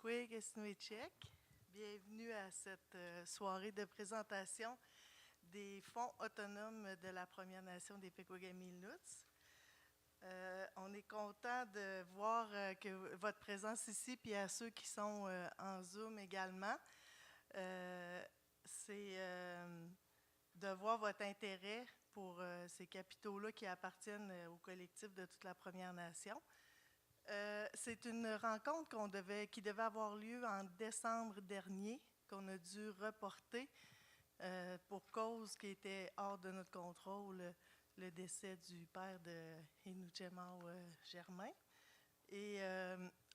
Pequaweg Esnouéchek. Bienvenue à cette soirée de présentation des fonds autonomes de la Première Nation des Pequawagamis-Inuits. On est content de voir que votre présence ici, puis à ceux qui sont en Zoom également. C'est de voir votre intérêt pour ces capitaux-là qui appartiennent au collectif de toute la Première Nation. C'est une rencontre qui devait avoir lieu en décembre dernier, qu'on a dû reporter pour cause qui était hors de notre contrôle, le décès du père de Inouchemao Germain. Et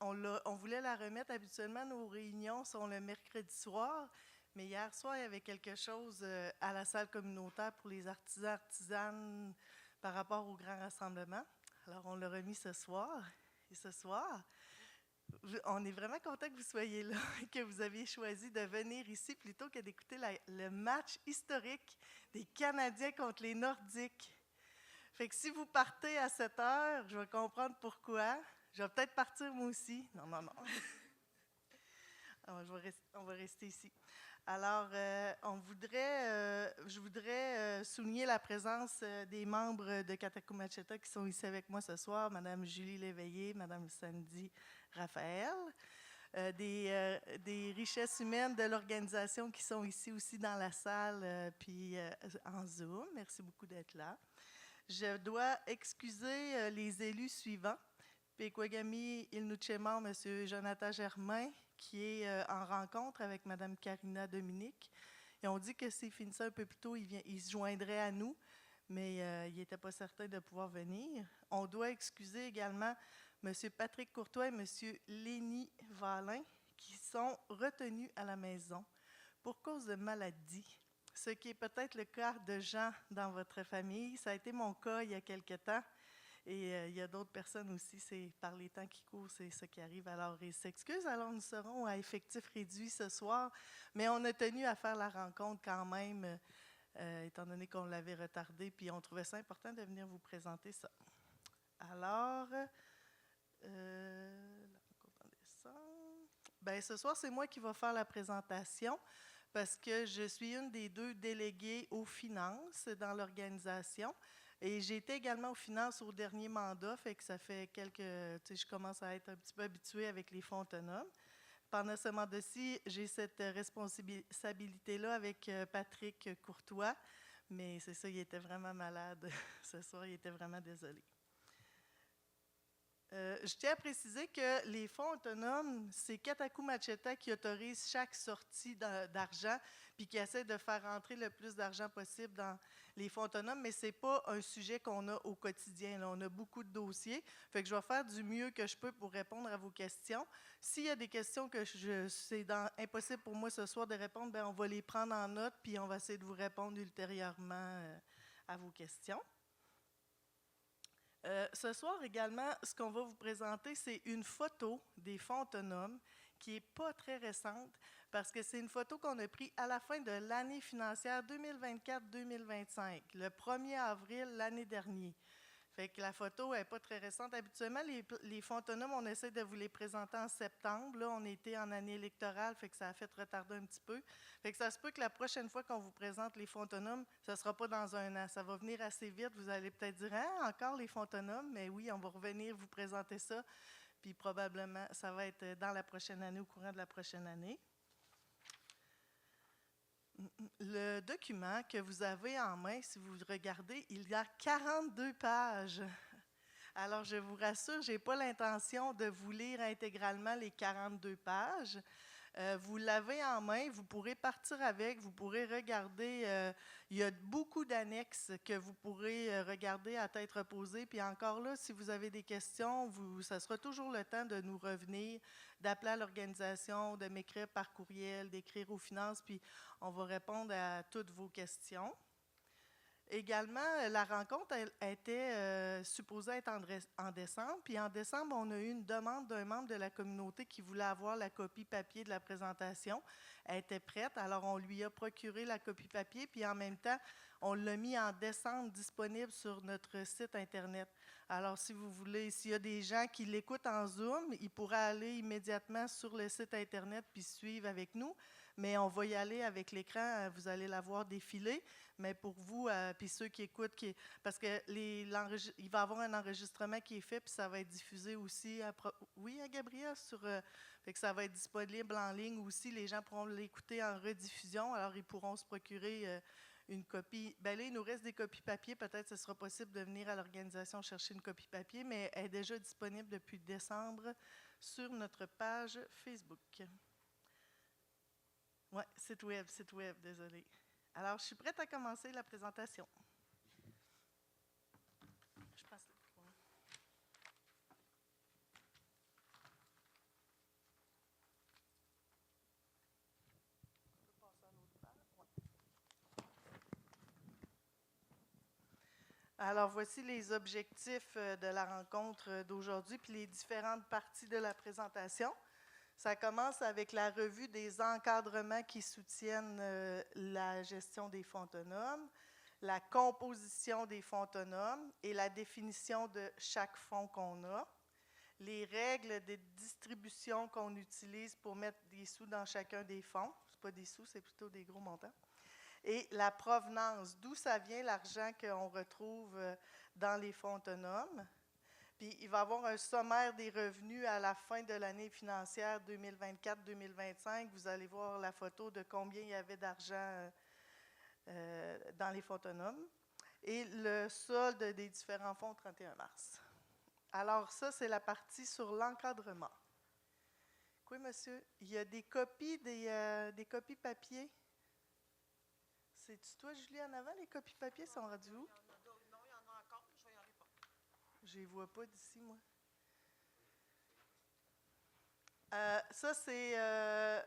on voulait la remettre. Habituellement, nos réunions sont le mercredi soir, mais hier soir, il y avait quelque chose à la salle communautaire pour les artisanes par rapport au grand rassemblement. Alors, on l'a remis ce soir. Et ce soir, on est vraiment content que vous soyez là et que vous aviez choisi de venir ici plutôt que d'écouter le match historique des Canadiens contre les Nordiques. Fait que si vous partez à 7 heures, je vais comprendre pourquoi. Je vais peut-être partir moi aussi. Non. Alors, on va rester ici. Alors, je voudrais souligner la présence des membres de Katakou Macheta qui sont ici avec moi ce soir, Mme Julie Léveillé, Mme Sandy Raphaël, des richesses humaines de l'organisation qui sont ici aussi dans la salle, puis en Zoom. Merci beaucoup d'être là. Je dois excuser les élus suivants. Pequawagami-Inuchemao, M. Jonathan Germain, qui est en rencontre avec Mme Karina Dominique. Et on dit que s'il finissait un peu plus tôt, il se joindrait à nous, mais il n'était pas certain de pouvoir venir. On doit excuser également M. Patrick Courtois et M. Lénie Valin, qui sont retenus à la maison pour cause de maladie. Ce qui est peut-être le cas de gens dans votre famille. Ça a été mon cas il y a quelque temps. Et il y a d'autres personnes aussi, c'est par les temps qui courent, c'est ce qui arrive. Alors, ils s'excusent. Alors, nous serons à effectif réduit ce soir, mais on a tenu à faire la rencontre quand même, étant donné qu'on l'avait retardé, puis on trouvait ça important de venir vous présenter ça. Alors, la rencontre en décembre. Bien, ce soir, c'est moi qui vais faire la présentation parce que je suis une des deux déléguées aux finances dans l'organisation. Et j'ai été également aux finances au dernier mandat, fait que ça fait je commence à être un petit peu habituée avec les fonds autonomes. Pendant ce mandat-ci, j'ai cette responsabilité-là avec Patrick Courtois, mais c'est ça, il était vraiment malade ce soir, il était vraiment désolé. Je tiens à préciser que les fonds autonomes, c'est Katakou Macheta qui autorise chaque sortie d'argent puis qui essaie de faire rentrer le plus d'argent possible dans les fonds autonomes, mais ce n'est pas un sujet qu'on a au quotidien. Là. On a beaucoup de dossiers. Fait que je vais faire du mieux que je peux pour répondre à vos questions. S'il y a des questions que c'est impossible pour moi ce soir de répondre, bien, on va les prendre en note puis on va essayer de vous répondre ultérieurement à vos questions. Ce soir également, ce qu'on va vous présenter, c'est une photo des fonds autonomes qui n'est pas très récente parce que c'est une photo qu'on a prise à la fin de l'année financière 2024-2025, le 1er avril l'année dernière. Fait que la photo n'est pas très récente. Habituellement, les fonds autonomes, on essaie de vous les présenter en septembre. Là, on était en année électorale, fait que ça a fait retarder un petit peu. Fait que ça se peut que la prochaine fois qu'on vous présente les fonds autonomes, ça ne sera pas dans un an. Ça va venir assez vite. Vous allez peut-être dire « Ah, encore les fonds autonomes? » Mais oui, on va revenir vous présenter ça. Puis probablement, ça va être dans la prochaine année, au courant de la prochaine année. Le document que vous avez en main, si vous regardez, il y a 42 pages. Alors, je vous rassure, je n'ai pas l'intention de vous lire intégralement les 42 pages. Vous l'avez en main, vous pourrez partir avec, vous pourrez regarder. Il y a beaucoup d'annexes que vous pourrez regarder à tête reposée. Puis encore là, si vous avez des questions, ça sera toujours le temps de nous revenir, d'appeler à l'organisation, de m'écrire par courriel, d'écrire aux finances, puis on va répondre à toutes vos questions. Également, la rencontre était supposée être en décembre. Puis en décembre, on a eu une demande d'un membre de la communauté qui voulait avoir la copie papier de la présentation. Elle était prête, alors on lui a procuré la copie papier. Puis en même temps, On l'a mis en décembre disponible sur notre site Internet. Alors, si vous voulez, s'il y a des gens qui l'écoutent en Zoom, ils pourraient aller immédiatement sur le site Internet puis suivre avec nous. Mais on va y aller avec l'écran, vous allez la voir défiler. Mais pour vous, puis ceux qui écoutent, parce que il va y avoir un enregistrement qui est fait, puis ça va être diffusé aussi, oui, à Gabriel, fait que ça va être disponible en ligne aussi. Les gens pourront l'écouter en rediffusion, alors ils pourront se procurer une copie. Bien là, il nous reste des copies papier. Peut-être que ce sera possible de venir à l'organisation chercher une copie papier, mais elle est déjà disponible depuis décembre sur notre page Facebook. Oui, site web, désolé. Alors, je suis prête à commencer la présentation. Je passe le micro. Alors, voici les objectifs de la rencontre d'aujourd'hui, puis les différentes parties de la présentation. Ça commence avec la revue des encadrements qui soutiennent la gestion des fonds autonomes, la composition des fonds autonomes et la définition de chaque fonds qu'on a, les règles de distribution qu'on utilise pour mettre des sous dans chacun des fonds. Ce n'est pas des sous, c'est plutôt des gros montants. Et la provenance, d'où ça vient l'argent qu'on retrouve dans les fonds autonomes. Puis il va y avoir un sommaire des revenus à la fin de l'année financière 2024-2025. Vous allez voir la photo de combien il y avait d'argent dans les fonds autonomes. Et le solde des différents fonds au 31 mars. Alors ça, c'est la partie sur l'encadrement. Oui, monsieur, il y a des copies, des copies papier. C'est-tu toi, Julie, en avant? Les copies papier sont rendues où? Non, il y en a encore, je vais y aller pas. Je ne les vois pas d'ici, moi. Ça, c'est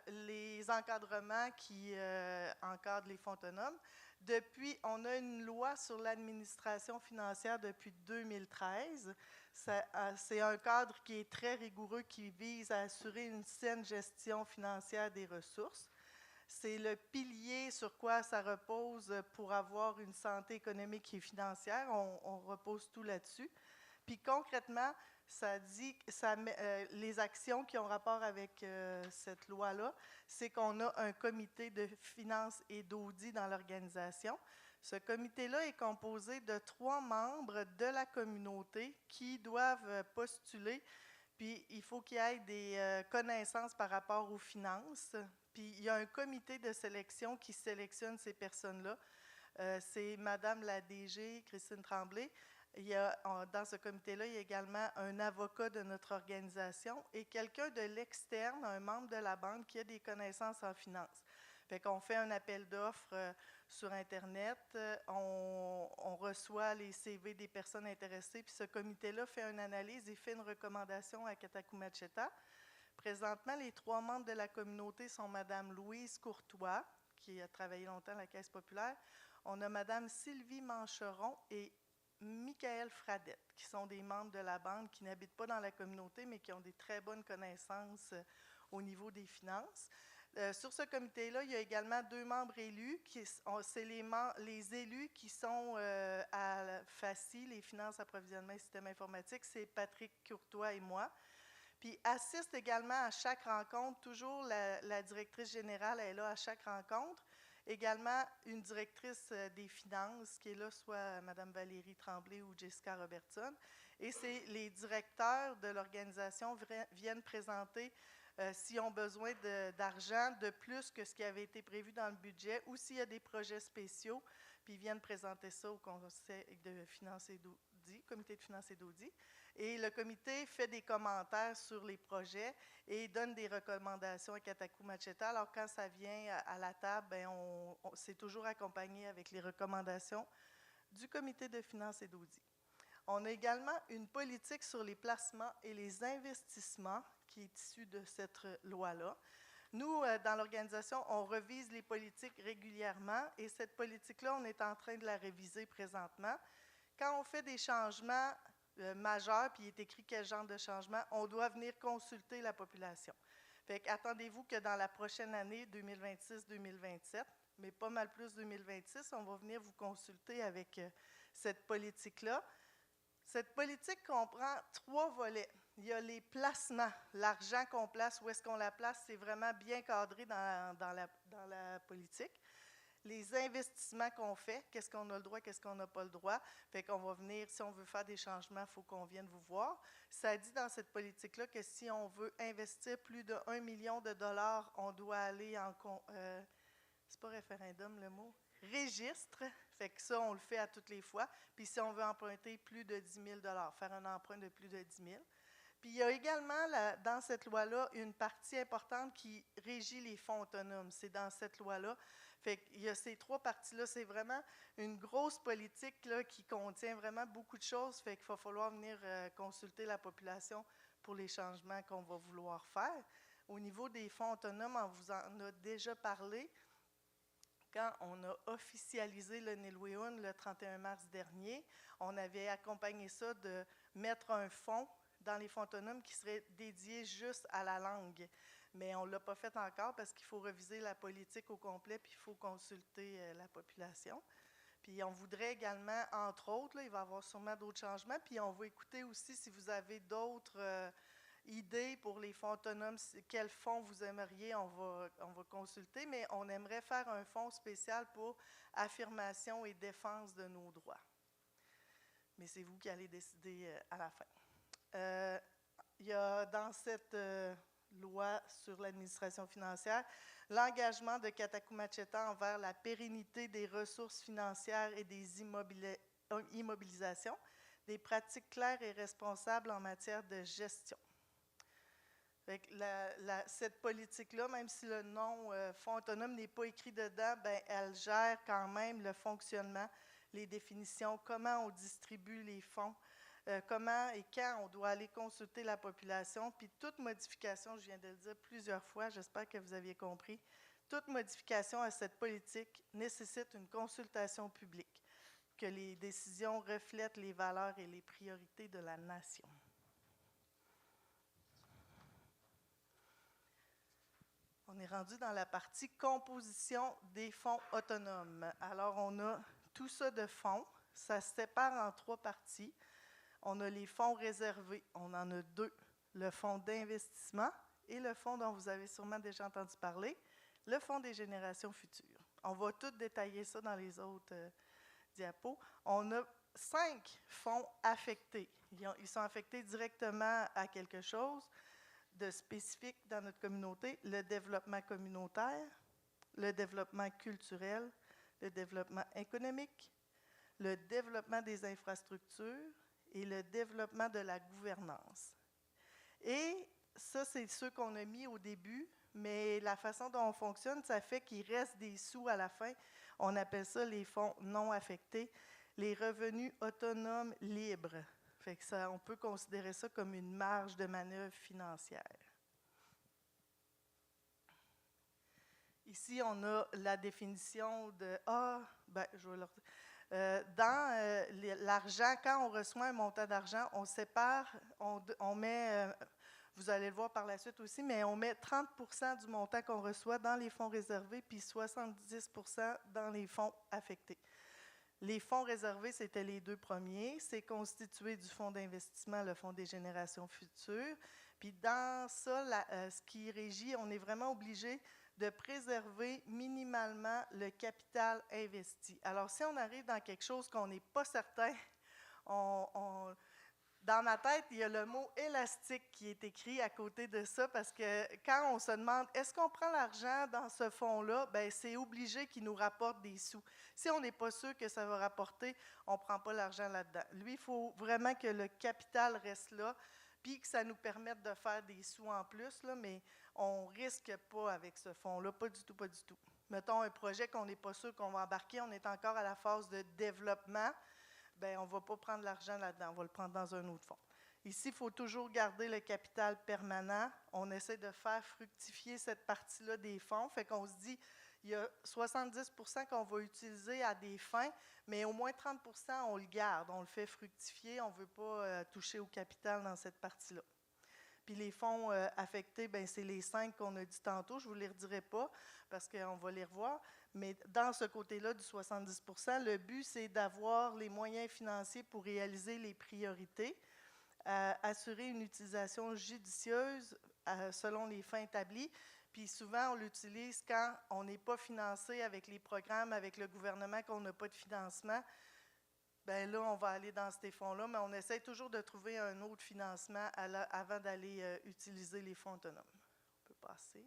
les encadrements qui encadrent les fonds autonomes. On a une loi sur l'administration financière depuis 2013. C'est un cadre qui est très rigoureux, qui vise à assurer une saine gestion financière des ressources. C'est le pilier sur quoi ça repose pour avoir une santé économique et financière. On repose tout là-dessus. Puis concrètement, ça dit, les actions qui ont rapport avec cette loi-là, c'est qu'on a un comité de finances et d'audit dans l'organisation. Ce comité-là est composé de 3 membres de la communauté qui doivent postuler. Puis il faut qu'il y ait des connaissances par rapport aux finances. Puis il y a un comité de sélection qui sélectionne ces personnes-là. C'est Madame la DG, Christine Tremblay. Dans ce comité-là, il y a également un avocat de notre organisation et quelqu'un de l'externe, un membre de la banque qui a des connaissances en finance. Fait qu'on fait un appel d'offres sur Internet, on reçoit les CV des personnes intéressées, puis ce comité-là fait une analyse et fait une recommandation à Katakou-Macheta. Présentement, les 3 membres de la communauté sont Mme Louise Courtois, qui a travaillé longtemps à la Caisse populaire. On a Mme Sylvie Mancheron et Michael Fradette, qui sont des membres de la banque qui n'habitent pas dans la communauté, mais qui ont des très bonnes connaissances au niveau des finances. Sur ce comité-là, il y a également 2 membres élus. C'est les élus qui sont à FACI, les finances, approvisionnement et système informatique. C'est Patrick Courtois et moi. Puis assiste également à chaque rencontre, toujours la directrice générale est là à chaque rencontre. Également une directrice des finances qui est là, soit Mme Valérie Tremblay ou Jessica Robertson. Et c'est les directeurs de l'organisation viennent présenter s'ils ont besoin d'argent de plus que ce qui avait été prévu dans le budget ou s'il y a des projets spéciaux, puis ils viennent présenter ça au conseil de finances et d'audit, comité de finances et d'audit. Et le comité fait des commentaires sur les projets et donne des recommandations à Katakou-Macheta. Alors, quand ça vient à la table, bien, c'est toujours accompagné avec les recommandations du comité de finances et d'audit. On a également une politique sur les placements et les investissements qui est issue de cette loi-là. Nous, dans l'organisation, on revise les politiques régulièrement et cette politique-là, on est en train de la réviser présentement. Quand on fait des changements majeur, puis il est écrit quel genre de changement, on doit venir consulter la population. Fait qu'attendez-vous que dans la prochaine année, 2026-2027, mais pas mal plus 2026. On va venir vous consulter avec cette politique-là. Cette politique comprend 3 volets. Il y a les placements, l'argent qu'on place, où est-ce qu'on la place, c'est vraiment bien cadré dans la politique. Les investissements qu'on fait, qu'est-ce qu'on a le droit, qu'est-ce qu'on n'a pas le droit. Fait qu'on va venir, si on veut faire des changements, il faut qu'on vienne vous voir. Ça dit dans cette politique-là que si on veut investir plus de 1 million de dollars, on doit aller en... c'est pas référendum le mot? Registre. Fait que ça, on le fait à toutes les fois. Puis si on veut emprunter plus de 10 000 faire un emprunt de plus de 10 000. Puis il y a également, dans cette loi-là, une partie importante qui régit les fonds autonomes. C'est dans cette loi-là. Fait qu'il y a ces 3 parties-là. C'est vraiment une grosse politique là, qui contient vraiment beaucoup de choses. Fait qu'il va falloir venir consulter la population pour les changements qu'on va vouloir faire. Au niveau des fonds autonomes, on vous en a déjà parlé. Quand on a officialisé le Nilwéun le 31 mars dernier, on avait accompagné ça de mettre un fonds dans les fonds autonomes qui serait dédié juste à la langue. Mais on ne l'a pas fait encore parce qu'il faut reviser la politique au complet puis il faut consulter la population. Puis on voudrait également, entre autres, là, il va y avoir sûrement d'autres changements, puis on va écouter aussi si vous avez d'autres idées pour les fonds autonomes, quel fonds vous aimeriez, on va consulter, mais on aimerait faire un fonds spécial pour affirmation et défense de nos droits. Mais c'est vous qui allez décider à la fin. Il y a dans cette loi sur l'administration financière l'engagement de Katakou Macheta envers la pérennité des ressources financières et des immobilisations, des pratiques claires et responsables en matière de gestion. Fait que cette politique-là, même si le nom fonds autonome n'est pas écrit dedans, ben, elle gère quand même le fonctionnement, les définitions, comment on distribue les fonds, comment et quand on doit aller consulter la population. Puis toute modification, je viens de le dire plusieurs fois, j'espère que vous aviez compris, toute modification à cette politique nécessite une consultation publique, que les décisions reflètent les valeurs et les priorités de la nation. On est rendu dans la partie composition des fonds autonomes. Alors, on a tout ça de fonds. Ça se sépare en 3 parties. On a les fonds réservés. On en a 2. Le fonds d'investissement et le fonds dont vous avez sûrement déjà entendu parler, le fonds des générations futures. On va tout détailler ça dans les autres diapos. On a 5 fonds affectés. Ils sont affectés directement à quelque chose de spécifique dans notre communauté, le développement communautaire, le développement culturel, le développement économique, le développement des infrastructures et le développement de la gouvernance. Et ça, c'est ceux qu'on a mis au début, mais la façon dont on fonctionne, ça fait qu'il reste des sous à la fin. On appelle ça les fonds non affectés, les revenus autonomes libres. Fait que ça, on peut considérer ça comme une marge de manœuvre financière. Ici, on a la définition de je vais dans l'argent, quand on reçoit un montant d'argent, on sépare, on met, vous allez le voir par la suite aussi, mais on met 30% du montant qu'on reçoit dans les fonds réservés, puis 70% dans les fonds affectés. Les fonds réservés, c'était les 2 premiers. C'est constitué du fonds d'investissement, le fonds des générations futures. Puis dans ça, ce qui régit, on est vraiment obligé de préserver minimalement le capital investi. Alors, si on arrive dans quelque chose qu'on n'est pas certain, dans ma tête, il y a le mot « élastique » qui est écrit à côté de ça, parce que quand on se demande « est-ce qu'on prend l'argent dans ce fonds-là », bien, c'est obligé qu'il nous rapporte des sous. Si on n'est pas sûr que ça va rapporter, on ne prend pas l'argent là-dedans. Lui, il faut vraiment que le capital reste là, puis que ça nous permette de faire des sous en plus, là, mais on ne risque pas avec ce fonds-là, pas du tout, pas du tout. Mettons un projet qu'on n'est pas sûr qu'on va embarquer, on est encore à la phase de développement, bien, on ne va pas prendre l'argent là-dedans, on va le prendre dans un autre fonds. Ici, il faut toujours garder le capital permanent. On essaie de faire fructifier cette partie-là des fonds. Fait qu'on se dit, il y a 70% qu'on va utiliser à des fins, mais au moins 30%, on le garde, on le fait fructifier, on ne veut pas toucher au capital dans cette partie-là. Puis les fonds affectés, ben, c'est les 5 qu'on a dit tantôt. Je ne vous les redirai pas parce qu'on va les revoir. Mais dans ce côté-là du 70 %, le but, c'est d'avoir les moyens financiers pour réaliser les priorités, assurer une utilisation judicieuse selon les fins établies. Puis souvent, on l'utilise quand on n'est pas financé avec les programmes, avec le gouvernement, qu'on n'a pas de financement. Bien là, on va aller dans ces fonds-là, mais on essaie toujours de trouver un autre financement avant d'aller utiliser les fonds autonomes. On peut passer.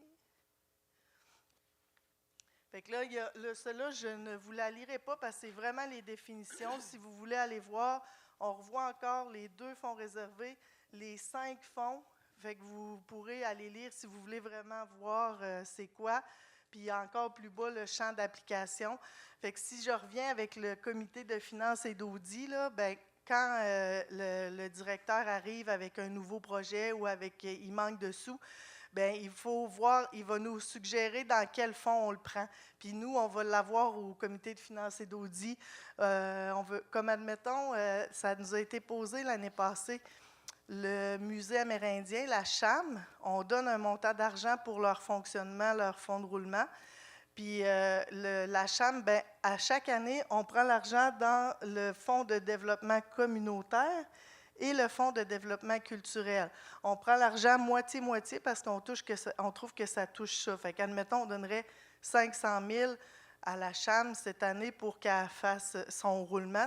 Fait que là, cela, je ne vous la lirai pas parce que c'est vraiment les définitions. Si vous voulez aller voir, on revoit encore les 2 fonds réservés, les 5 fonds. Fait que vous pourrez aller lire si vous voulez vraiment voir c'est quoi. Puis encore plus bas, le champ d'application. Fait que si je reviens avec le comité de finances et d'audit, là, ben, quand le directeur arrive avec un nouveau projet ou il manque de sous, bien, il faut voir, il va nous suggérer dans quel fonds on le prend. Puis nous, on va l'avoir au comité de finances et d'audit. Comme admettons, ça nous a été posé l'année passée, le musée amérindien, la CHAM, on donne un montant d'argent pour leur fonctionnement, leur fonds de roulement. Puis la CHAM, bien, à chaque année, on prend l'argent dans le fonds de développement communautaire et le fonds de développement culturel. On prend l'argent moitié-moitié parce qu'on trouve que ça touche ça. Fait qu'admettons, on donnerait 500 000 à la CHAM cette année pour qu'elle fasse son roulement,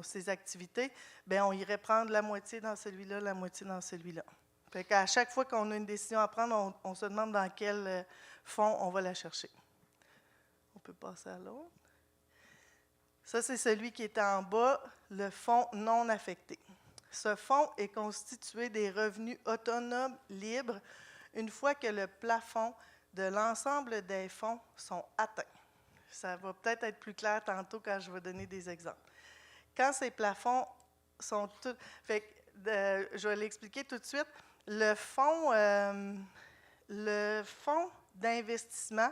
ses activités. Bien, on irait prendre la moitié dans celui-là, la moitié dans celui-là. Fait qu'à chaque fois qu'on a une décision à prendre, on se demande dans quel fonds on va la chercher. On peut passer à l'autre. Ça, c'est celui qui est en bas, le fonds non affecté. Ce fonds est constitué des revenus autonomes libres une fois que le plafond de l'ensemble des fonds sont atteints. Ça va peut-être être plus clair tantôt quand je vais donner des exemples. Quand ces plafonds sont tous... je vais l'expliquer tout de suite. Le fonds d'investissement,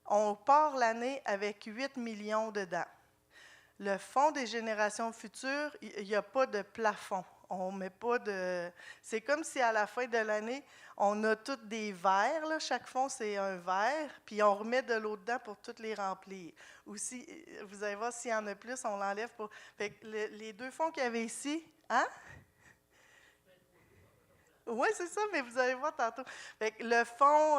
on part l'année avec 8 millions dedans. Le fonds des générations futures, il n'y a pas de plafond. On met pas de... C'est comme si à la fin de l'année, on a tous des verres. Là. Chaque fonds, c'est un verre, puis on remet de l'eau dedans pour toutes les remplir. Ou si, vous allez voir, s'il y en a plus, on l'enlève pour... Fait que les 2 fonds qu'il y avait ici, hein? Oui, c'est ça, mais vous allez voir tantôt. Fait que le fonds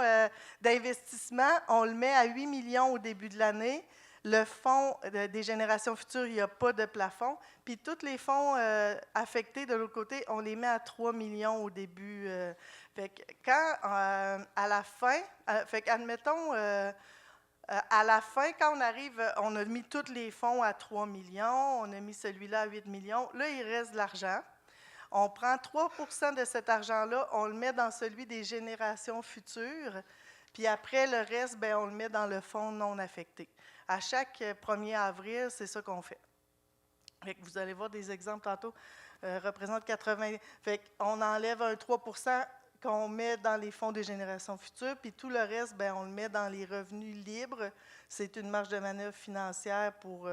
d'investissement, on le met à 8 millions au début de l'année. Le fonds des générations futures, il n'y a pas de plafond. Puis tous les fonds affectés de l'autre côté, on les met à 3 millions au début. Fait que quand, à la fin, admettons, à la fin, quand on arrive, on a mis tous les fonds à 3 millions, on a mis celui-là à 8 millions. Là, il reste de l'argent. On prend 3 % de cet argent-là, on le met dans celui des générations futures. Puis après, le reste, bien, on le met dans le fonds non affecté. À chaque 1er avril, c'est ça qu'on fait. Fait que vous allez voir des exemples tantôt. Représente 80. Fait qu'on enlève un 3 % qu'on met dans les fonds des générations futures, puis tout le reste, bien, on le met dans les revenus libres. C'est une marge de manœuvre financière pour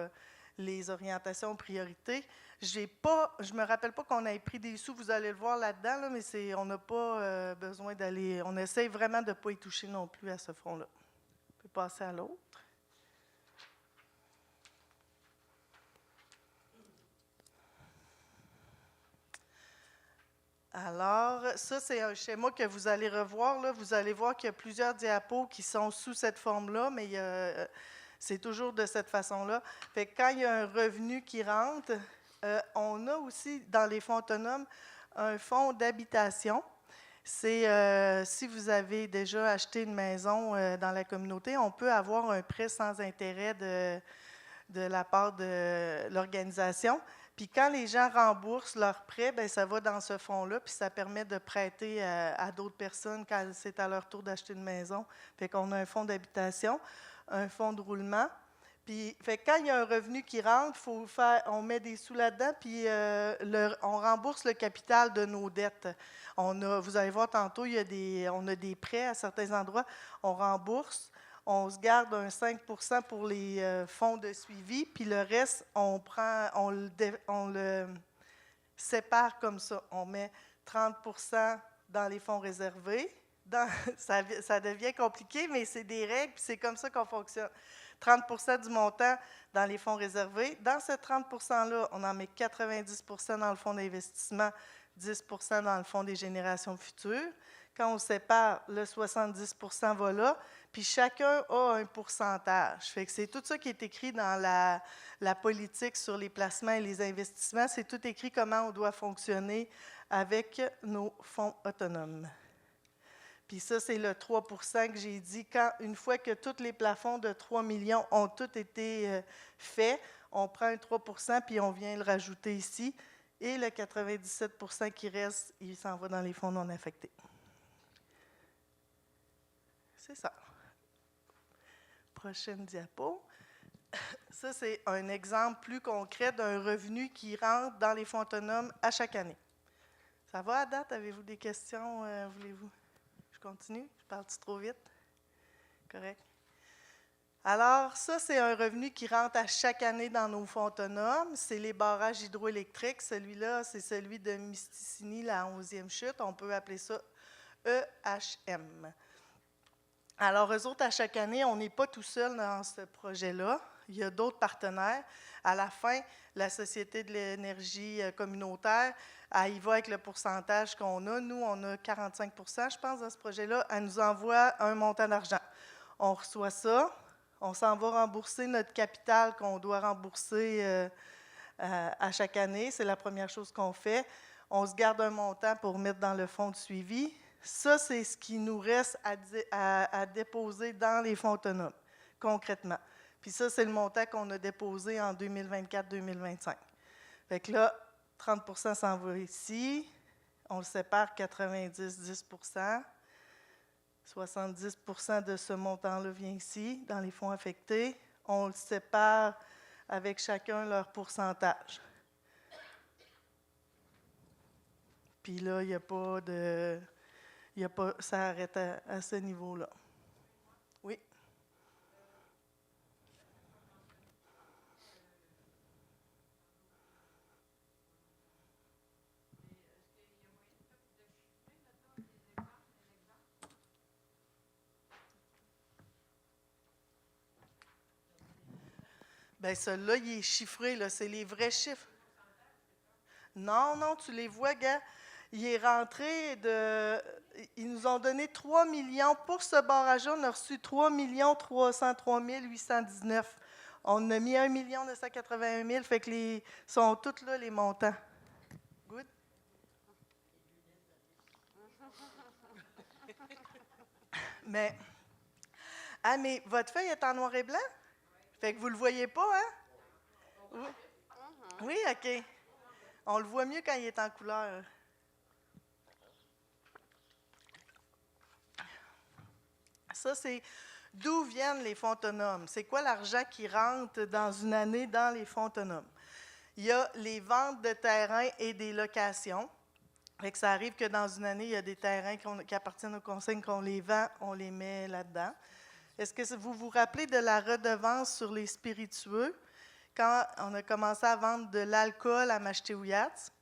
les orientations priorités. Je ne me rappelle pas qu'on ait pris des sous, vous allez le voir là-dedans, là, mais on n'a pas besoin d'aller... On essaie vraiment de ne pas y toucher non plus à ce fonds-là. On peut passer à l'autre. Alors, ça, c'est un schéma que vous allez revoir. Là. Vous allez voir qu'il y a plusieurs diapos qui sont sous cette forme-là, mais c'est toujours de cette façon-là. Fait que quand il y a un revenu qui rentre, on a aussi, dans les fonds autonomes, un fonds d'habitation. C'est si vous avez déjà acheté une maison dans la communauté, on peut avoir un prêt sans intérêt de la part de l'organisation. Puis quand les gens remboursent leur prêt, bien, ça va dans ce fonds-là, puis ça permet de prêter à d'autres personnes quand c'est à leur tour d'acheter une maison. Fait qu'on a un fonds d'habitation, un fonds de roulement. Puis, fait que quand il y a un revenu qui rentre, on met des sous là-dedans, puis on rembourse le capital de nos dettes. Vous allez voir tantôt, on a des prêts à certains endroits, on rembourse. On se garde un 5 % pour les fonds de suivi, puis le reste, on le sépare comme ça. On met 30 % dans les fonds réservés. Ça devient compliqué, mais c'est des règles, puis c'est comme ça qu'on fonctionne. 30 % du montant dans les fonds réservés. Dans ce 30 %-là, on en met 90 % dans le fonds d'investissement, 10 % dans le fonds des générations futures. Quand on sépare, le 70 % va là, puis chacun a un pourcentage. Fait que c'est tout ça qui est écrit dans la politique sur les placements et les investissements. C'est tout écrit comment on doit fonctionner avec nos fonds autonomes. Puis ça, c'est le 3 % que j'ai dit. Une fois que tous les plafonds de 3 millions ont tous été faits, on prend un 3 % puis on vient le rajouter ici. Et le 97 % qui reste, il s'en va dans les fonds non affectés. C'est ça. Prochaine diapo. Ça, c'est un exemple plus concret d'un revenu qui rentre dans les fonds autonomes à chaque année. Ça va à date? Avez-vous des questions? Voulez-vous? Je continue? Je parle-tu trop vite? Correct. Alors, ça, c'est un revenu qui rentre à chaque année dans nos fonds autonomes. C'est les barrages hydroélectriques. Celui-là, c'est celui de Misticini, la 11e chute. On peut appeler ça EHM. Alors, eux autres, à chaque année, on n'est pas tout seul dans ce projet-là. Il y a d'autres partenaires. À la fin, la Société de l'énergie communautaire, elle y va avec le pourcentage qu'on a. Nous, on a 45 % je pense, dans ce projet-là. Elle nous envoie un montant d'argent. On reçoit ça. On s'en va rembourser notre capital qu'on doit rembourser à chaque année. C'est la première chose qu'on fait. On se garde un montant pour mettre dans le fonds de suivi. Ça, c'est ce qui nous reste à déposer dans les fonds autonomes, concrètement. Puis ça, c'est le montant qu'on a déposé en 2024-2025. Fait que là, 30 % s'en va ici. On le sépare 90-10 %. 70 % de ce montant-là vient ici, dans les fonds affectés. On le sépare avec chacun leur pourcentage. Puis là, il n'y a pas de... ça arrête à ce niveau-là. Oui? Bien, celui-là, il est chiffré, là, c'est les vrais chiffres. Non, non, tu les vois, gars. Il est rentré de... Ils nous ont donné 3 millions. Pour ce barrage-là, on a reçu 3 303 819. On a mis 1 981 000, fait que sont tous là, les montants. Good? Mais votre feuille est en noir et blanc? Fait que vous ne le voyez pas, hein? Oui. Oui, OK. On le voit mieux quand il est en couleur. Ça, c'est d'où viennent les fonds autonomes. C'est quoi l'argent qui rentre dans une année dans les fonds autonomes? Il y a les ventes de terrains et des locations. Fait que ça arrive que dans une année, il y a des terrains qui appartiennent au conseil, qu'on les vend, on les met là-dedans. Est-ce que vous vous rappelez de la redevance sur les spiritueux? Quand on a commencé à vendre de l'alcool à Mashteuiatz,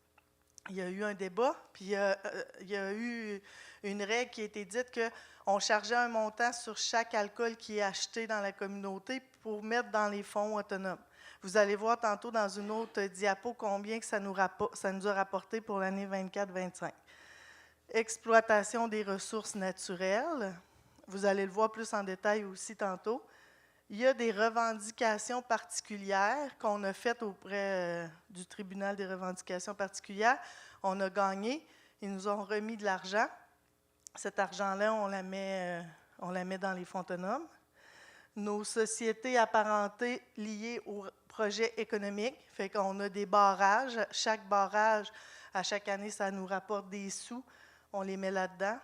il y a eu un débat, puis il y a eu une règle qui a été dite qu'on chargeait un montant sur chaque alcool qui est acheté dans la communauté pour mettre dans les fonds autonomes. Vous allez voir tantôt dans une autre diapo combien que ça nous a rapporté pour l'année 24-25. Exploitation des ressources naturelles. Vous allez le voir plus en détail aussi tantôt. Il y a des revendications particulières qu'on a faites auprès du tribunal des revendications particulières. On a gagné. Ils nous ont remis de l'argent. Cet argent-là, on la met dans les fonds autonomes. Nos sociétés apparentées liées au projet économique, fait qu'on a des barrages. Chaque barrage, à chaque année, ça nous rapporte des sous. On les met là-dedans.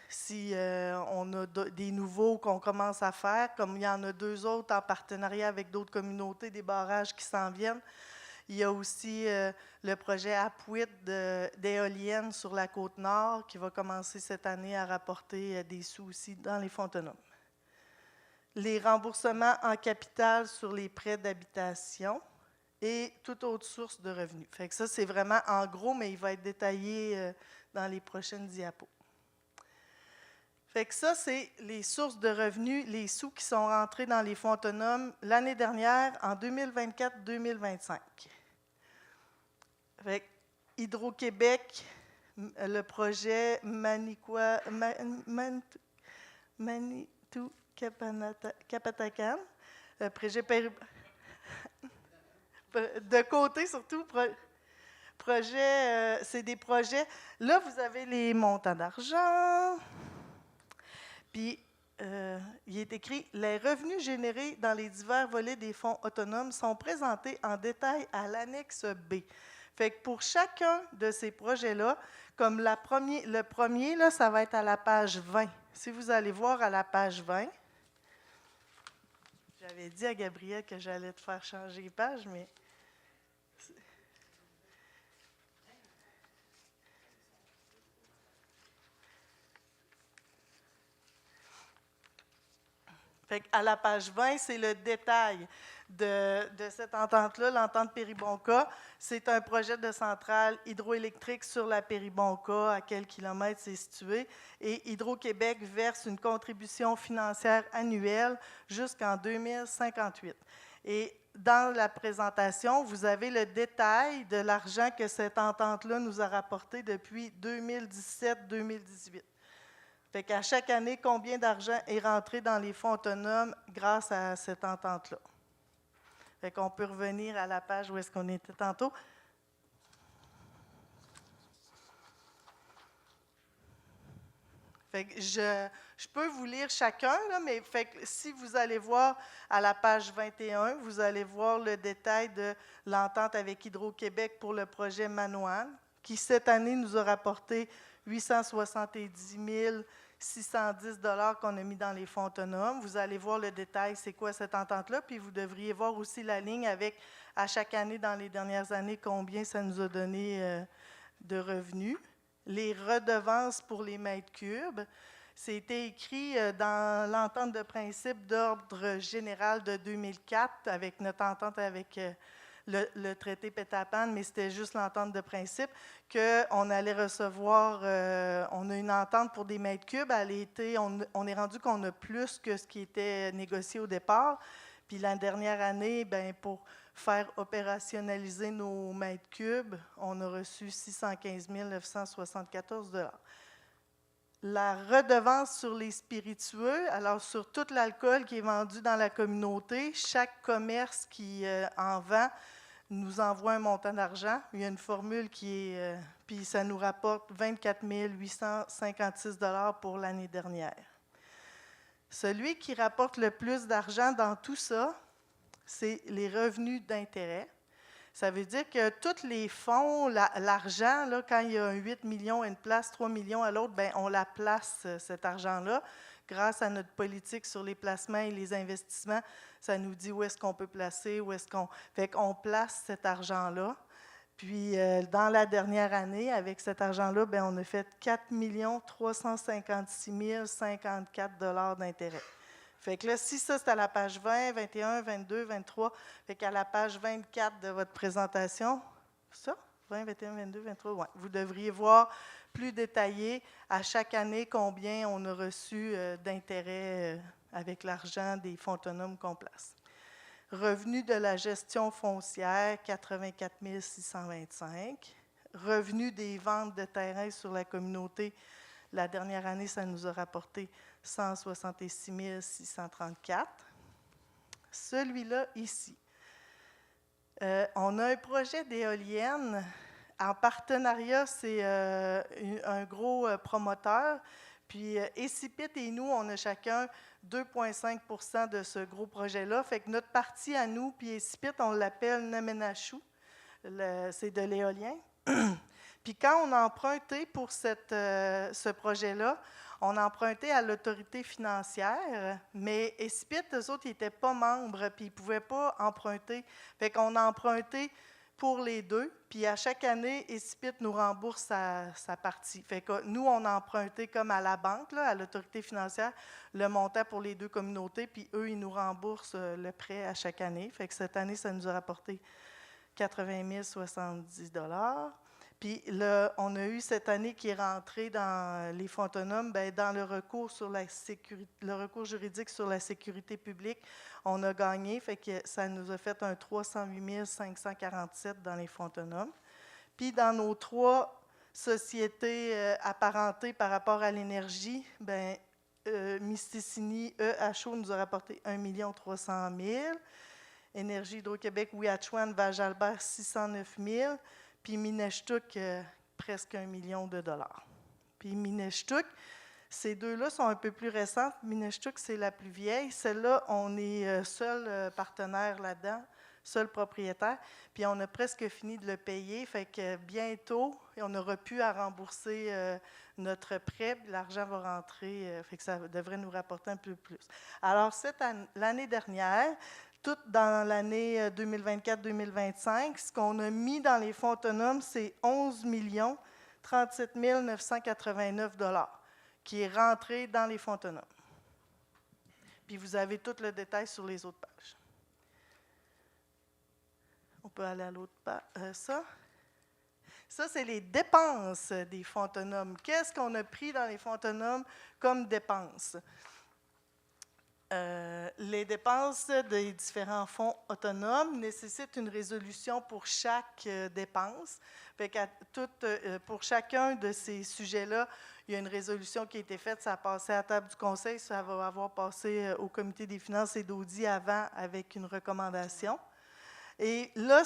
Si on a des nouveaux qu'on commence à faire, comme il y en a 2 autres en partenariat avec d'autres communautés, des barrages qui s'en viennent. Il y a aussi le projet Apuit d'éoliennes sur la Côte-Nord qui va commencer cette année à rapporter des sous aussi dans les fonds autonomes. Les remboursements en capital sur les prêts d'habitation et toute autre source de revenus. Fait que ça, c'est vraiment en gros, mais il va être détaillé dans les prochaines diapos. Fait que ça, c'est les sources de revenus, les sous qui sont rentrés dans les fonds autonomes l'année dernière, en 2024-2025. Fait que Hydro-Québec, le projet Manitou-Kapatakan, le projet de côté surtout, projet, c'est des projets. Là, vous avez les montants d'argent. Puis, il est écrit « Les revenus générés dans les divers volets des fonds autonomes sont présentés en détail à l'annexe B. » Fait que pour chacun de ces projets-là, comme le premier, là, ça va être à la page 20. Si vous allez voir à la page 20, j'avais dit à Gabriel que j'allais te faire changer les pages, mais... Fait qu'à la page 20, c'est le détail de cette entente-là, l'entente Péribonka. C'est un projet de centrale hydroélectrique sur la Péribonka, à quel kilomètre c'est situé. Et Hydro-Québec verse une contribution financière annuelle jusqu'en 2058. Et dans la présentation, vous avez le détail de l'argent que cette entente-là nous a rapporté depuis 2017-2018. Fait qu'à chaque année, combien d'argent est rentré dans les fonds autonomes grâce à cette entente-là? Fait qu'on peut revenir à la page où est-ce qu'on était tantôt. Fait que je peux vous lire chacun, là, mais fait que si vous allez voir à la page 21, vous allez voir le détail de l'entente avec Hydro-Québec pour le projet Manoane, qui cette année nous a rapporté 870 610 $ qu'on a mis dans les fonds autonomes. Vous allez voir le détail, c'est quoi cette entente-là, puis vous devriez voir aussi la ligne avec, à chaque année, dans les dernières années, combien ça nous a donné de revenus. Les redevances pour les mètres cubes, c'était écrit dans l'entente de principe d'ordre général de 2004, avec notre entente avec le traité Pétapan, mais c'était juste l'entente de principe, qu'on allait recevoir, on a une entente pour des mètres cubes, on est rendu qu'on a plus que ce qui était négocié au départ, puis la dernière année, ben, pour faire opérationnaliser nos mètres cubes, on a reçu 615 974 $. La redevance sur les spiritueux, alors sur tout l'alcool qui est vendu dans la communauté, chaque commerce qui en vend nous envoie un montant d'argent. Il y a une formule qui est... puis ça nous rapporte 24 856 $ pour l'année dernière. Celui qui rapporte le plus d'argent dans tout ça, c'est les revenus d'intérêt. Ça veut dire que tous les fonds, l'argent, là, quand il y a 8 millions à une place, 3 millions à l'autre, bien, on la place, cet argent-là. Grâce à notre politique sur les placements et les investissements, ça nous dit où est-ce qu'on peut placer, où est-ce qu'on... Fait qu'on place cet argent-là. Puis, dans la dernière année, avec cet argent-là, bien, on a fait 4 356 054 $ d'intérêt. Fait que là, si ça, c'est à la page 20, 21, 22, 23, fait qu'à la page 24 de votre présentation, ça, 20, 21, 22, 23, ouais, vous devriez voir plus détaillé à chaque année combien on a reçu d'intérêt avec l'argent des fonds autonomes qu'on place. Revenus de la gestion foncière, 84 625. Revenus des ventes de terrain sur la communauté, la dernière année, ça nous a rapporté 166 634. Celui-là, ici. On a un projet d'éolienne. En partenariat, c'est un gros promoteur. Puis, Écipit et nous, on a chacun 2,5 % de ce gros projet-là. Fait que notre partie à nous, puis Écipit, on l'appelle Namenachou. C'est de l'éolien. Puis quand on a emprunté pour ce projet-là, on a emprunté à l'autorité financière, mais Écipit, eux autres, ils n'étaient pas membres, puis ils ne pouvaient pas emprunter. Fait qu'on a emprunté pour les deux, puis à chaque année, Écipit nous rembourse sa partie. Fait que nous, on a emprunté comme à la banque, là, à l'autorité financière, le montant pour les deux communautés, puis eux, ils nous remboursent le prêt à chaque année. Fait que cette année, ça nous a rapporté 80 070 $. Puis on a eu cette année qui est rentrée dans les fonds autonomes, dans le recours sur la sécurité, le recours juridique sur la sécurité publique, on a gagné, fait que ça nous a fait un 308 547 dans les fonds autonomes. Puis dans nos 3 sociétés apparentées par rapport à l'énergie, Mistissini EHO nous a rapporté 1 300 000. Énergie Hydro-Québec, Ouiachuan, Val-Jalbert, 609 000. Puis Mineshtuk, presque 1 million de dollars. Puis Mineshtuk, ces 2-là sont un peu plus récentes. Mineshtuk, c'est la plus vieille. Celle-là, on est seul partenaire là-dedans, seul propriétaire. Puis on a presque fini de le payer. Fait que bientôt, on aura pu à rembourser notre prêt. L'argent va rentrer. Fait que ça devrait nous rapporter un peu plus. Alors, l'année dernière, tout dans l'année 2024-2025, ce qu'on a mis dans les fonds autonomes, c'est 11 37 989 $ qui est rentré dans les fonds autonomes. Puis vous avez tout le détail sur les autres pages. On peut aller à l'autre page. Ça, c'est les dépenses des fonds autonomes. Qu'est-ce qu'on a pris dans les fonds autonomes comme dépenses? Les dépenses des différents fonds autonomes nécessitent une résolution pour chaque dépense. Fait pour chacun de ces sujets-là, il y a une résolution qui a été faite. Ça a passé à la table du conseil, ça va avoir passé au comité des finances et d'audit avant avec une recommandation. Et là,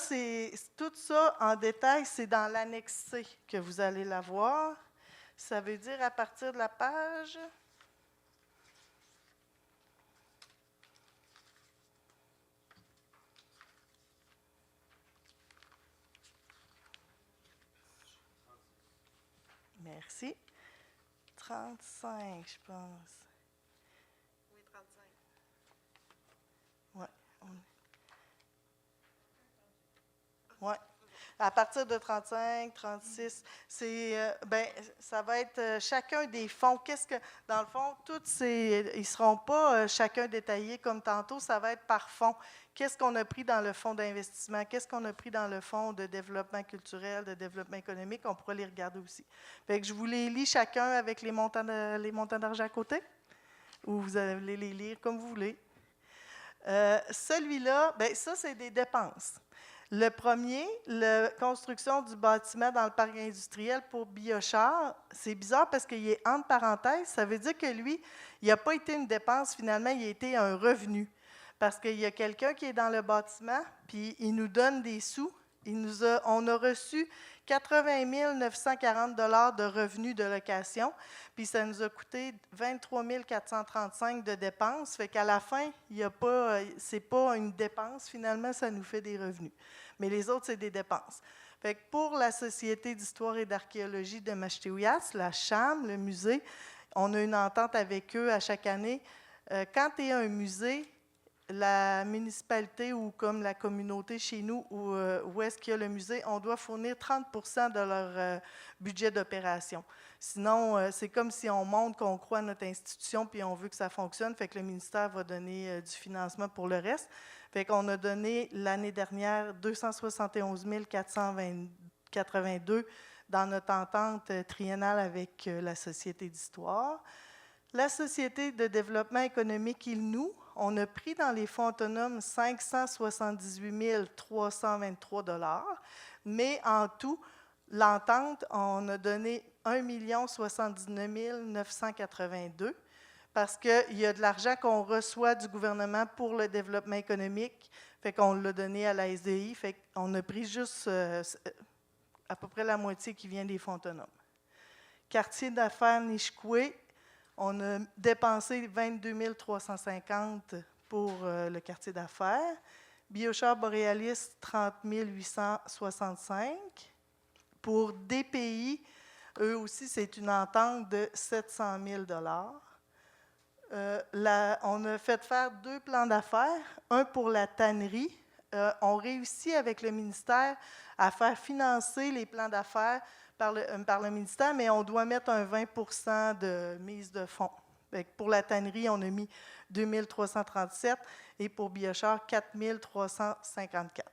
tout ça en détail, c'est dans l'annexe C que vous allez la voir. Ça veut dire à partir de la page... Merci. 35, je pense. Oui, 35. Oui. Ouais. À partir de 35, 36, ça va être chacun des fonds. Dans le fond, ils ne seront pas chacun détaillés comme tantôt, ça va être par fonds. Qu'est-ce qu'on a pris dans le fonds d'investissement? Qu'est-ce qu'on a pris dans le fonds de développement culturel, de développement économique? On pourra les regarder aussi. Fait que je vous les lis chacun avec les montants d'argent à côté, ou vous allez les lire comme vous voulez. Celui-là, ça, c'est des dépenses. Le premier, la construction du bâtiment dans le parc industriel pour Biochar, c'est bizarre parce qu'il est entre parenthèses. Ça veut dire que lui, il n'a pas été une dépense, finalement, il a été un revenu. Parce qu'il y a quelqu'un qui est dans le bâtiment, puis il nous donne des sous. On a reçu 80 940 $ de revenus de location, puis ça nous a coûté 23 435 $ de dépenses. Fait qu'à la fin, c'est pas une dépense, finalement, ça nous fait des revenus. Mais les autres, c'est des dépenses. Fait que pour la Société d'histoire et d'archéologie de Macheteouias, la CHAM, le musée, on a une entente avec eux à chaque année. Quand tu es un musée, la municipalité ou comme la communauté chez nous, où est-ce qu'il y a le musée, on doit fournir 30 % de leur budget d'opération. Sinon, c'est comme si on montre qu'on croit à notre institution puis on veut que ça fonctionne, fait que le ministère va donner du financement pour le reste. Fait qu'on a donné l'année dernière 271 482 dans notre entente triennale avec la Société d'histoire. La Société de développement économique ILNOU, on a pris dans les fonds autonomes 578 323 $, mais en tout, l'entente, on a donné 1 079 982 $ parce qu'il y a de l'argent qu'on reçoit du gouvernement pour le développement économique, fait qu'on l'a donné à la SDI, fait qu'on a pris juste à peu près la moitié qui vient des fonds autonomes. Quartier d'affaires Nishkoué, on a dépensé 22 350 $ pour le quartier d'affaires. Biochar Borealis, 30 865 $. Pour DPI, eux aussi, c'est une entente de 700 000 $. On a fait faire 2 plans d'affaires, un pour la tannerie. On réussit avec le ministère à faire financer les plans d'affaires par le ministère, mais on doit mettre un 20 % de mise de fonds. Pour la tannerie, on a mis 2 337 et pour Biochar, 4 354.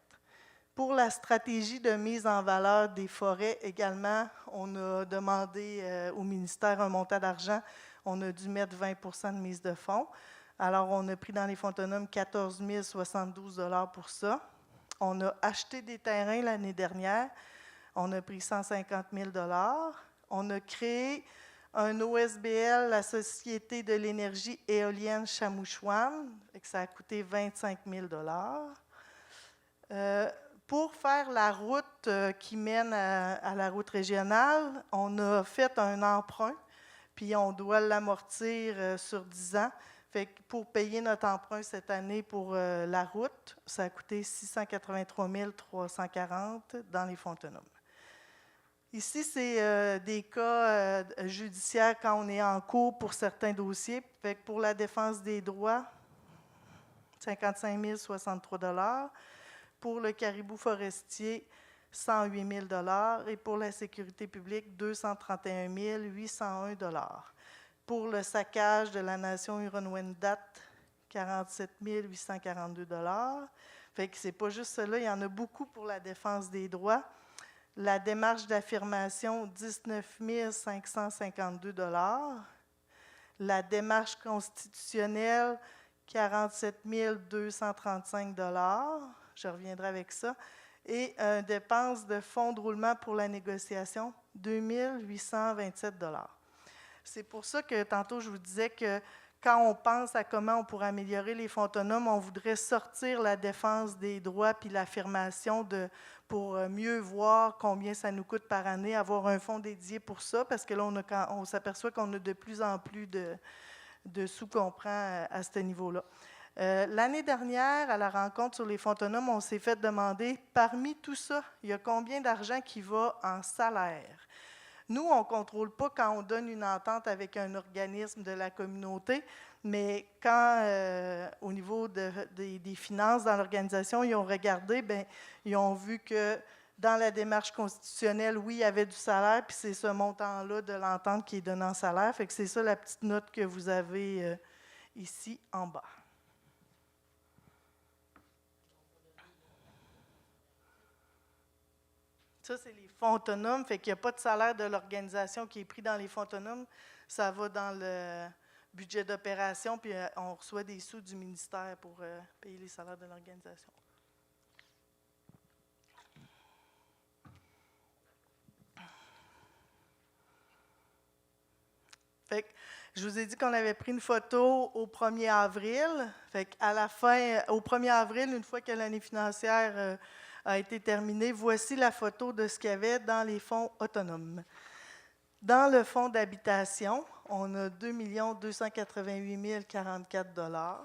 Pour la stratégie de mise en valeur des forêts également, on a demandé au ministère un montant d'argent. On a dû mettre 20 de mise de fonds. Alors, on a pris dans les fonds autonomes 14 072 $ pour ça. On a acheté des terrains l'année dernière. On a pris 150 000 $. On a créé un OSBL, la Société de l'énergie éolienne Chamouchouane, et ça a coûté 25 000 $. Pour faire la route qui mène à la route régionale, on a fait un emprunt, puis on doit l'amortir sur 10 ans. Fait que pour payer notre emprunt cette année pour la route, ça a coûté 683 340 dans les fonds autonomes. Ici, c'est des cas judiciaires quand on est en cours pour certains dossiers. Fait que pour la défense des droits, 55 063 $. Pour le caribou forestier, 108 000 $. Et pour la sécurité publique, 231 801 $. Pour le saccage de la nation Huron-Wendat, 47 842 $. Fait que c'est pas juste cela, il y en a beaucoup pour la défense des droits. La démarche d'affirmation, 19 552 $. La démarche constitutionnelle, 47 235 $. Je reviendrai avec ça. Et dépense de fonds de roulement pour la négociation, 2 827 $. C'est pour ça que tantôt je vous disais que quand on pense à comment on pourrait améliorer les fonds autonomes, on voudrait sortir la défense des droits puis l'affirmation pour mieux voir combien ça nous coûte par année, avoir un fonds dédié pour ça, parce que là, on s'aperçoit qu'on a de plus en plus de sous qu'on prend à ce niveau-là. L'année dernière, à la rencontre sur les fonds autonomes, on s'est fait demander, parmi tout ça, il y a combien d'argent qui va en salaire? Nous, on ne contrôle pas quand on donne une entente avec un organisme de la communauté, mais quand, au niveau des finances dans l'organisation, ils ont regardé, bien, ils ont vu que dans la démarche constitutionnelle, oui, il y avait du salaire, puis c'est ce montant-là de l'entente qui est donné en salaire. Fait que c'est ça la petite note que vous avez ici en bas. Ça, c'est les fonds autonomes, fait qu'il n'y a pas de salaire de l'organisation qui est pris dans les fonds autonomes. Ça va dans le budget d'opération, puis on reçoit des sous du ministère pour payer les salaires de l'organisation. Fait que je vous ai dit qu'on avait pris une photo au 1er avril. Fait qu'à la fin, au 1er avril, une fois que l'année financière a été terminée, voici la photo de ce qu'il y avait dans les fonds autonomes. Dans le fonds d'habitation, on a 2 288 044 $.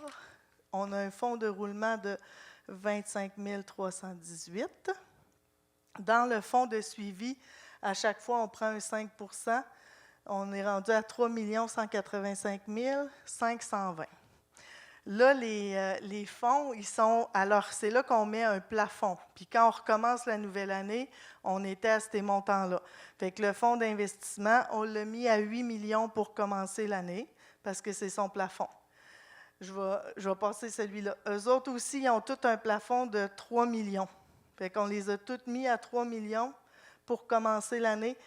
On a un fonds de roulement de 25 318 $. Dans le fonds de suivi, à chaque fois, on prend un 5 %. On est rendu à 3 185 520 $. Là, les fonds, ils sont. Alors, c'est là qu'on met un plafond. Puis quand on recommence la nouvelle année, on était à ces montants-là. Fait que le fonds d'investissement, on l'a mis à 8 millions pour commencer l'année, parce que c'est son plafond. Je vais passer celui-là. Eux autres aussi, ils ont tout un plafond de 3 millions. Fait qu'on les a tous mis à 3 millions pour commencer l'année.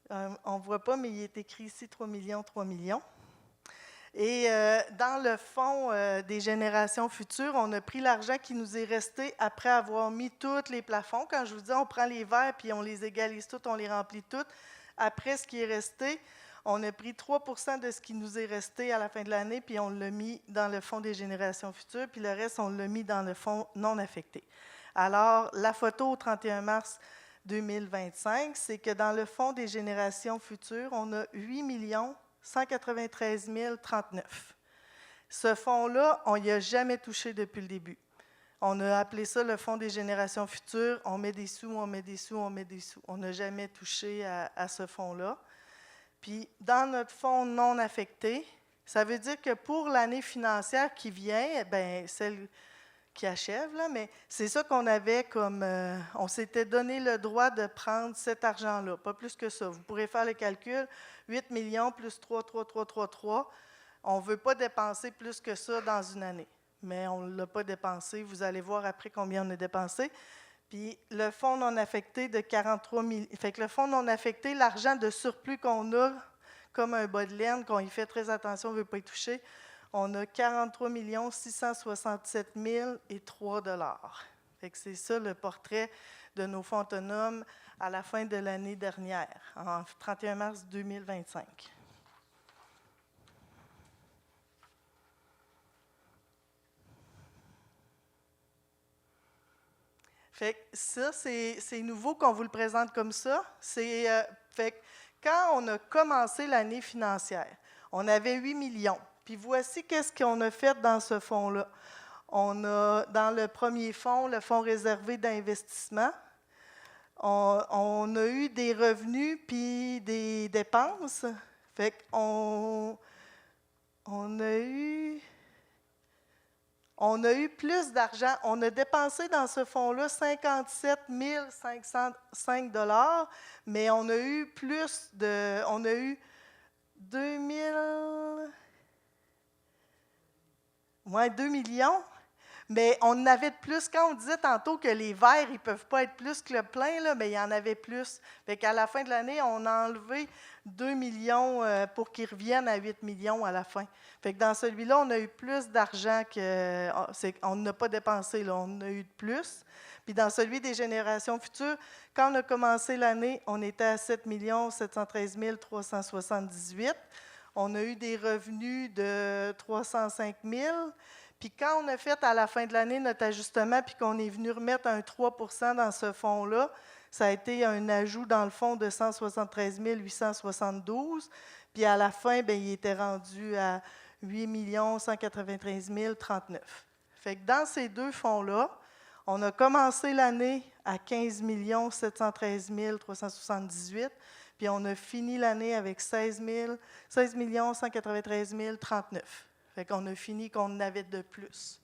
On ne voit pas, mais il est écrit ici 3 millions, 3 millions. Et dans le fonds des générations futures, on a pris l'argent qui nous est resté après avoir mis tous les plafonds. Quand je vous dis, on prend les verts puis on les égalise tous, on les remplit tous. Après ce qui est resté, on a pris 3 % de ce qui nous est resté à la fin de l'année, puis on l'a mis dans le fonds des générations futures, puis le reste, on l'a mis dans le fonds non affecté. Alors, la photo au 31 mars 2025, c'est que dans le fonds des générations futures, on a 8 193 039. Ce fonds-là, on n'y a jamais touché depuis le début. On a appelé ça le fonds des générations futures. On met des sous, on met des sous, on met des sous. On n'a jamais touché à ce fonds-là. Puis, dans notre fonds non affecté, ça veut dire que pour l'année financière qui vient, bien, celle qui achève, là, mais c'est ça qu'on avait comme... on s'était donné le droit de prendre cet argent-là, pas plus que ça. Vous pourrez faire le calcul, 8 millions plus 3, 3, 3, 3, 3. On ne veut pas dépenser plus que ça dans une année, mais on ne l'a pas dépensé. Vous allez voir après combien on a dépensé. Puis le fonds non affecté de 43 000. Fait que le fonds non affecté, l'argent de surplus qu'on a, comme un bas de laine, qu'on y fait très attention, on ne veut pas y toucher, on a 43 667 003 $. Fait que c'est ça le portrait de nos fonds autonomes à la fin de l'année dernière, en 31 mars 2025. Fait que ça, c'est nouveau qu'on vous le présente comme ça. Fait que quand on a commencé l'année financière, on avait 8 millions. Puis voici qu'est-ce qu'on a fait dans ce fonds-là. On a, dans le premier fonds, le fonds réservé d'investissement, on a eu des revenus puis des dépenses. Fait qu'on on a eu plus d'argent. On a dépensé dans ce fonds-là 57 505 $, mais on a eu plus de... On a eu 2 millions, mais on en avait de plus. Quand on disait tantôt que les verres, ils ne peuvent pas être plus que le plein, là, mais il y en avait plus. Fait qu'à la fin de l'année, on a enlevé 2 millions pour qu'ils reviennent à 8 millions à la fin. Fait que dans celui-là, on a eu plus d'argent qu'on n'a pas dépensé, là, on a eu de plus. Puis dans celui des générations futures, quand on a commencé l'année, on était à 7 713 378. On a eu des revenus de 305 000. Puis quand on a fait à la fin de l'année notre ajustement, puis qu'on est venu remettre un 3 % dans ce fonds-là, ça a été un ajout dans le fond de 173 872. Puis à la fin, bien, il était rendu à 8 193 039. Fait que dans ces deux fonds-là, on a commencé l'année à 15 713 378, puis on a fini l'année avec 16 193 039. Fait qu'on a fini qu'on en avait de plus.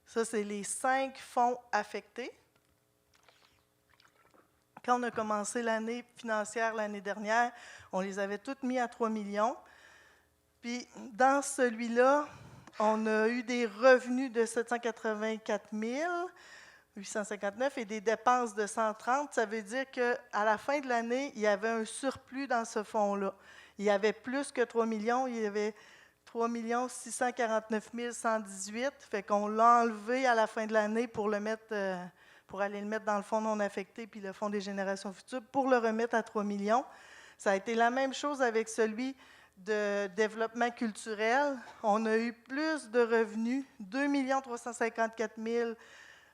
Ça, c'est les 5 fonds affectés. Quand on a commencé l'année financière l'année dernière, on les avait tous mis à 3 millions. Puis dans celui-là, on a eu des revenus de 784 859 et des dépenses de 130. Ça veut dire qu'à la fin de l'année, il y avait un surplus dans ce fonds-là. Il y avait plus que 3 millions, il y avait 3 649 118. Fait qu'on l'a enlevé à la fin de l'année pour le mettre, pour aller le mettre dans le fonds non affecté puis le fonds des générations futures pour le remettre à 3 millions. Ça a été la même chose avec celui de développement culturel. On a eu plus de revenus, 2 354 000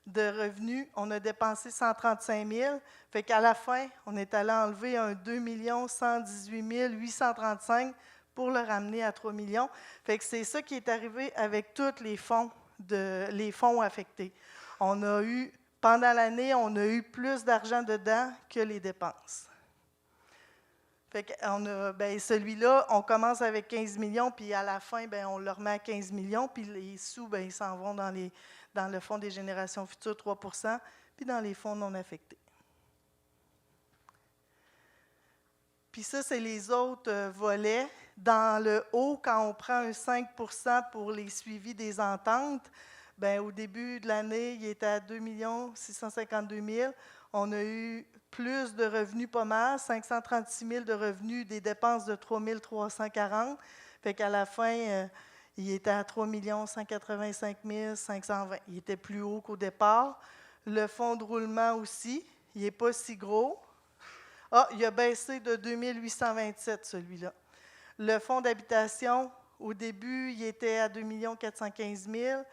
de revenus. On a dépensé 135 000. Fait qu'à la fin, on est allé enlever un 2 118 835 pour le ramener à 3 millions. Fait que c'est ça qui est arrivé avec tous les fonds affectés. On a eu, pendant l'année, on a eu plus d'argent dedans que les dépenses. Fait que celui-là, on commence avec 15 millions, puis à la fin, bien, on le remet à 15 millions, puis les sous, bien, ils s'en vont dans le fonds des générations futures, 3 %, puis dans les fonds non affectés. Puis ça, c'est les autres volets. Dans le haut, quand on prend un 5 % pour les suivis des ententes, bien, au début de l'année, il était à 2 652 000. On a eu plus de revenus pas mal, 536 000 de revenus, des dépenses de 3 340. Fait qu'à la fin, il était à 3 185 520. Il était plus haut qu'au départ. Le fonds de roulement aussi, il n'est pas si gros. Ah, il a baissé de 2 827, celui-là. Le fonds d'habitation, au début, il était à 2 415 000.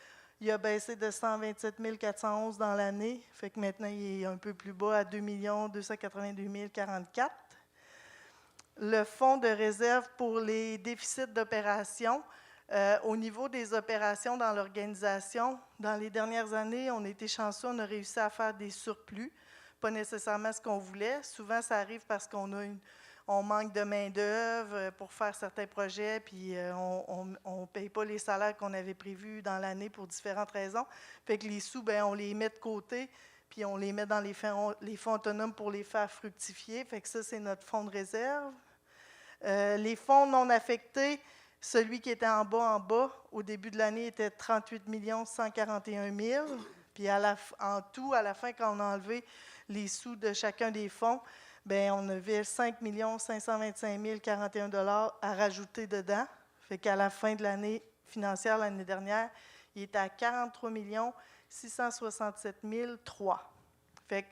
Il a baissé de 127 411 dans l'année. Fait que maintenant, il est un peu plus bas à 2 282 044. Le fonds de réserve pour les déficits d'opération. Au niveau des opérations dans l'organisation, dans les dernières années, on a été chanceux, on a réussi à faire des surplus. Pas nécessairement ce qu'on voulait. Souvent, ça arrive parce qu'on manque de main-d'œuvre pour faire certains projets, puis on ne paye pas les salaires qu'on avait prévus dans l'année pour différentes raisons. Fait que les sous, bien, on les met de côté, puis on les met dans les fonds autonomes pour les faire fructifier. Fait que ça, c'est notre fonds de réserve. Les fonds non affectés, celui qui était en bas, au début de l'année, était 38 141 000. Puis en tout, à la fin, quand on a enlevé les sous de chacun des fonds, bien, on avait 5 525 041 $ à rajouter dedans. Fait qu'à la fin de l'année financière, l'année dernière, il était à 43 667 003. Fait que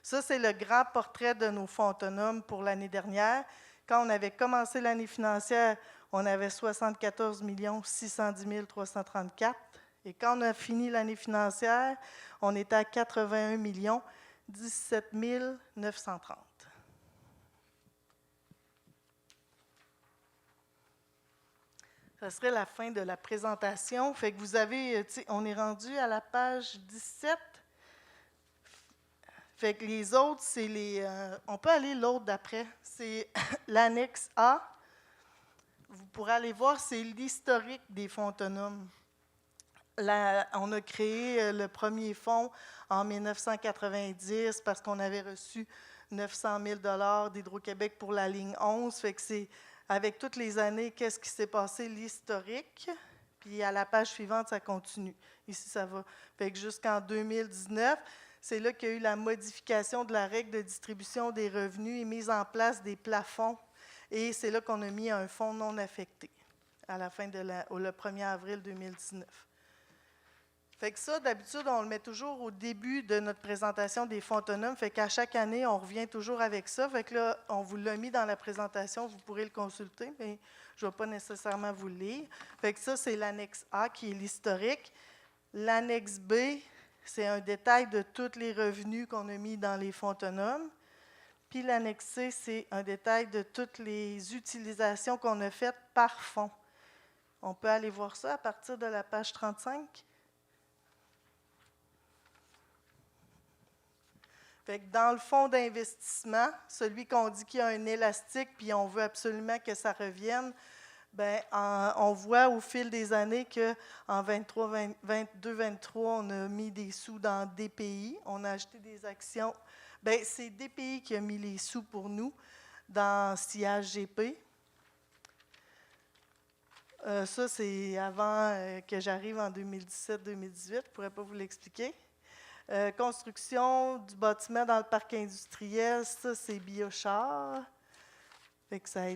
ça, c'est le grand portrait de nos fonds autonomes pour l'année dernière. Quand on avait commencé l'année financière, on avait 74 610 334. Et quand on a fini l'année financière, on était à 81 17 930. Ça serait la fin de la présentation. Fait que vous avez, on est rendu à la page 17. Fait que les autres, c'est les... on peut aller l'autre d'après. C'est l'annexe A. Vous pourrez aller voir, c'est l'historique des fonds autonomes. Là, on a créé le premier fonds en 1990 parce qu'on avait reçu 900 000 $ d'Hydro-Québec pour la ligne 11. Fait que c'est avec toutes les années, qu'est-ce qui s'est passé, l'historique. Puis à la page suivante, ça continue. Ici, ça va. Fait que jusqu'en 2019, c'est là qu'il y a eu la modification de la règle de distribution des revenus et mise en place des plafonds. Et c'est là qu'on a mis un fonds non affecté à la fin le 1er avril 2019. Fait que ça, d'habitude, on le met toujours au début de notre présentation des fonds autonomes. Fait qu'à chaque année, on revient toujours avec ça. Fait que là, on vous l'a mis dans la présentation, vous pourrez le consulter, mais je ne vais pas nécessairement vous le lire. Fait que ça, c'est l'annexe A qui est l'historique. L'annexe B, c'est un détail de tous les revenus qu'on a mis dans les fonds autonomes. Puis l'annexe C, c'est un détail de toutes les utilisations qu'on a faites par fonds. On peut aller voir ça à partir de la page 35. Fait que dans le fonds d'investissement, celui qu'on dit qu'il y a un élastique puis on veut absolument que ça revienne, bien, on voit au fil des années qu'en 22-23, on a mis des sous dans DPI, on a acheté des actions. Bien, c'est DPI qui a mis les sous pour nous dans CIAGP. Ça, c'est avant que j'arrive en 2017-2018, je ne pourrais pas vous l'expliquer. Construction du bâtiment dans le parc industriel, ça, c'est Biochar. Fait que ça a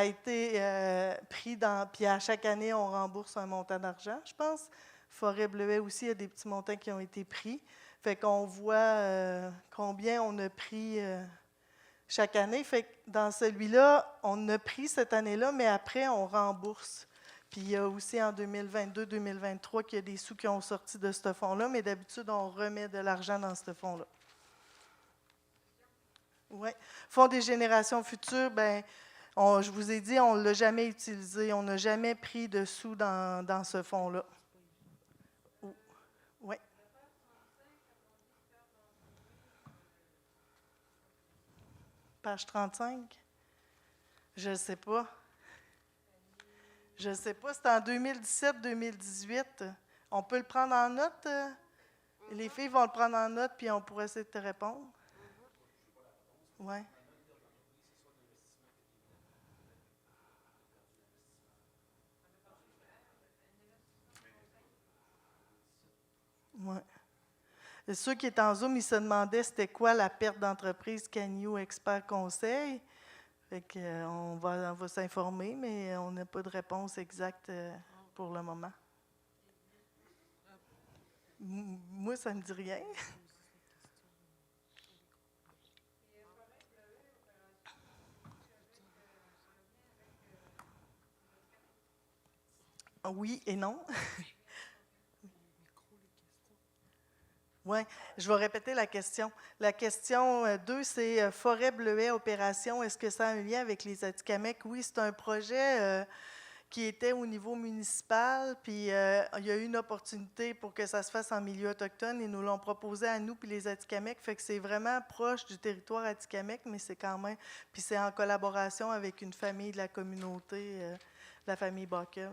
été pris dans... Puis à chaque année, on rembourse un montant d'argent, je pense. Forêt-Bleuet aussi, il y a des petits montants qui ont été pris. Fait qu'on voit combien on a pris chaque année. Fait que dans celui-là, on a pris cette année-là, mais après, on rembourse. Puis il y a aussi en 2022-2023 qu'il y a des sous qui ont sorti de ce fonds-là, mais d'habitude, on remet de l'argent dans ce fonds-là. Oui. Fonds des générations futures, bien, je vous ai dit, on ne l'a jamais utilisé. On n'a jamais pris de sous dans ce fonds-là. Oui. Page 35? Je ne sais pas. Je ne sais pas, c'est en 2017-2018. On peut le prendre en note? Les filles vont le prendre en note, puis on pourrait essayer de te répondre. Oui. Oui. Ceux qui étaient en Zoom, ils se demandaient c'était quoi la perte d'entreprise Canio Expert Conseil. Fait que, on va s'informer, mais on n'a pas de réponse exacte pour le moment. Moi, ça ne me dit rien. Oui et non. Oui, je vais répéter la question. La question 2, c'est Forêt-Bleuet Opération. Est-ce que ça a un lien avec les Atikamekw? Oui, c'est un projet qui était au niveau municipal, puis il y a eu une opportunité pour que ça se fasse en milieu autochtone. Ils nous l'ont proposé à nous puis les Atikamekw. Fait que c'est vraiment proche du territoire Atikamekw, mais c'est quand même... Puis c'est en collaboration avec une famille de la communauté, la famille Bockel.